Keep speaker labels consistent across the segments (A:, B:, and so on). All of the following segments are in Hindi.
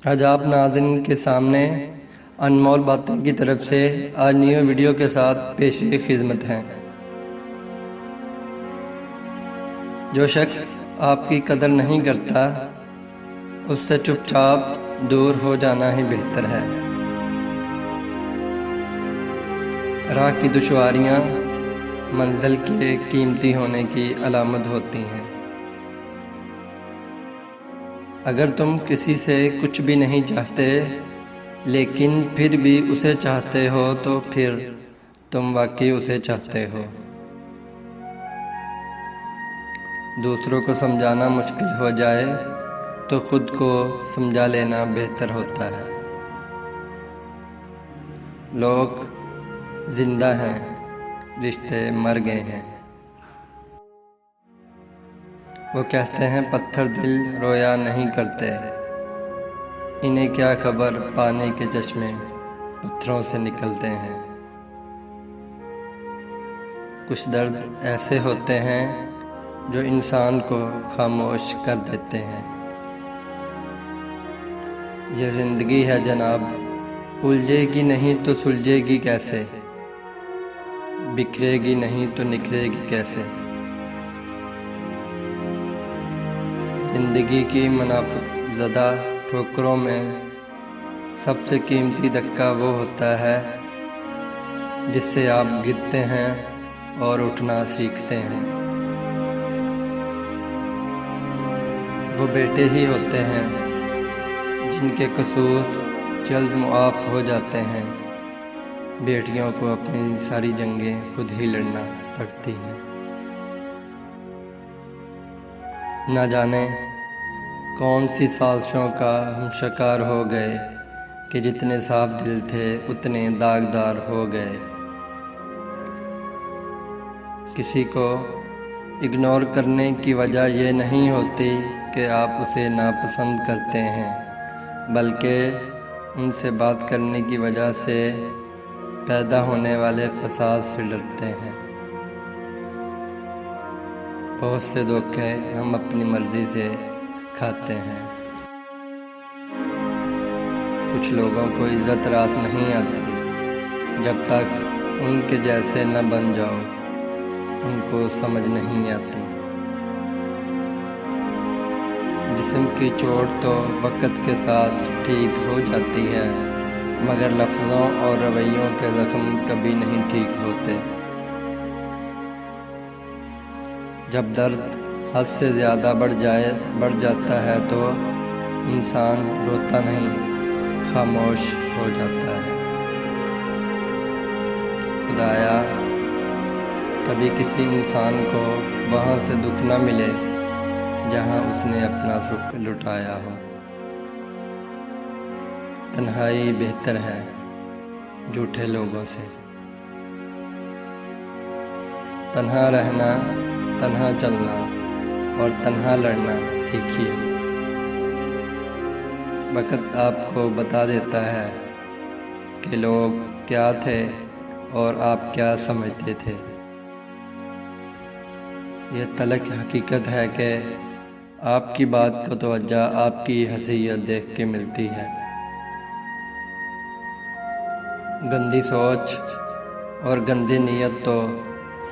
A: आज आप नाज़रीन के सामने अनमोल बातों की तरफ से आज न्यू वीडियो के साथ पेश खिदमत हैं। जो शख्स आपकी कदर नहीं करता उससे चुपचाप दूर हो जाना ही बेहतर है। राह की दुश्वारियाँ मंजिल के कीमती होने की अलामत होती हैं। अगर तुम किसी से कुछ भी नहीं चाहते लेकिन फिर भी उसे चाहते हो तो फिर तुम वाकई उसे चाहते हो। दूसरों को समझाना मुश्किल हो जाए तो खुद को समझा लेना बेहतर होता है। लोग जिंदा हैं, रिश्ते मर गए हैं। वो कहते हैं पत्थर दिल रोया नहीं करते, इन्हें क्या खबर पानी के चश्मे पत्थरों से निकलते हैं। कुछ दर्द ऐसे होते हैं जो इंसान को खामोश कर देते हैं। ये ज़िंदगी है जनाब, उलझेगी नहीं तो सुलझेगी कैसे, बिखरेगी नहीं तो निखरेगी कैसे। ज़िंदगी की मुनाफिक ज़दा ठोकरों में सबसे कीमती धक्का वो होता है जिससे आप गिरते हैं और उठना सीखते हैं। वो बेटे ही होते हैं जिनके कसूर जल्द मुआफ़ हो जाते हैं। बेटियों को अपनी सारी जंगें खुद ही लड़ना पड़ती हैं। ना जाने कौन सी साजिशों का हम शिकार हो गए कि जितने साफ दिल थे उतने दागदार हो गए। किसी को इग्नोर करने की वजह ये नहीं होती कि आप उसे नापसंद करते हैं, बल्कि उनसे बात करने की वजह से पैदा होने वाले फसाद से डरते हैं। बहुत से धोखे हम अपनी मर्ज़ी से खाते हैं। कुछ लोगों को इज़्ज़त रास नहीं आती जब तक उनके जैसे न बन जाओ, उनको समझ नहीं आती। जिस्म की चोट तो वक़्त के साथ ठीक हो जाती है, मगर लफ्ज़ों और रवैयों के ज़ख्म कभी नहीं ठीक होते। जब दर्द हद से ज़्यादा बढ़ जाता है तो इंसान रोता नहीं, खामोश हो जाता है। खुदाया कभी किसी इंसान को वहाँ से दुख न मिले जहाँ उसने अपना सुख लुटाया हो। तन्हाई बेहतर है झूठे लोगों से। तन्हा रहना, तन्हा चलना और तन्हा लड़ना सीखिए। वक़्त आपको बता देता है कि लोग क्या थे और आप क्या समझते थे। यह तलख़ हकीकत है कि आपकी बात को तवज्जो आपकी हैसियत देख के मिलती है। गंदी सोच और गंदी नीयत तो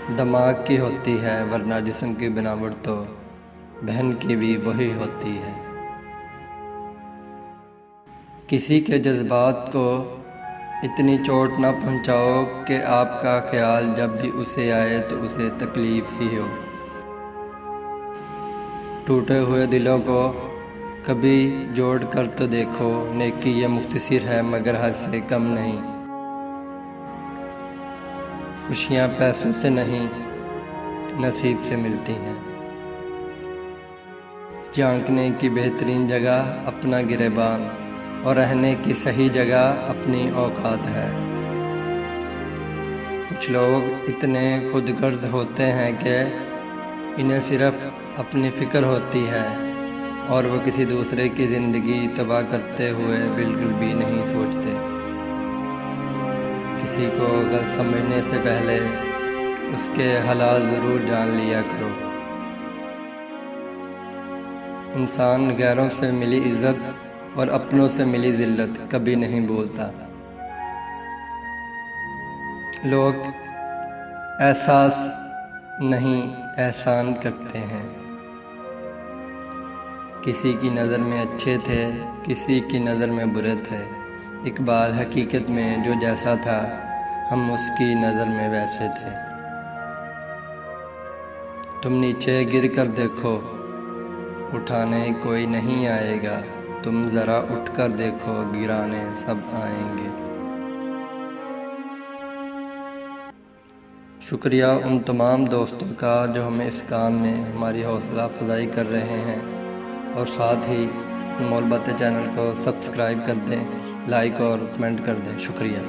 A: दिमाग की होती है, वरना जिस्म की बनावट तो बहन की भी वही होती है। किसी के जज्बात को इतनी चोट न पहुंचाओ कि आपका ख्याल जब भी उसे आए तो उसे तकलीफ़ ही हो। टूटे हुए दिलों को कभी जोड़ कर तो देखो, नेकी ये मुख्तसर है मगर हद से कम नहीं। खुशियाँ पैसों से नहीं नसीब से मिलती हैं। झांकने की बेहतरीन जगह अपना गिरेबान और रहने की सही जगह अपनी औकात है। कुछ लोग इतने खुदगर्ज़ होते हैं कि इन्हें सिर्फ़ अपनी फ़िक्र होती है और वो किसी दूसरे की ज़िंदगी तबाह करते हुए बिल्कुल भी नहीं सोचते। किसी को गलत समझने से पहले उसके हालात ज़रूर जान लिया करो। इंसान गैरों से मिली इज़्ज़त और अपनों से मिली ज़िल्लत कभी नहीं भूलता। लोग एहसास नहीं एहसान करते हैं। किसी की नज़र में अच्छे थे, किसी की नज़र में बुरे थे। इकबाल हकीकत में जो जैसा था, हम उसकी नज़र में वैसे थे। तुम नीचे गिर कर देखो, उठाने कोई नहीं आएगा। तुम ज़रा उठ कर देखो, गिराने सब आएंगे। शुक्रिया उन तमाम दोस्तों का जो हमें इस काम में हमारी हौसला अफजाई कर रहे हैं, और साथ ही अनमोल बातें चैनल को सब्सक्राइब कर दें, लाइक और कमेंट कर दें। शुक्रिया।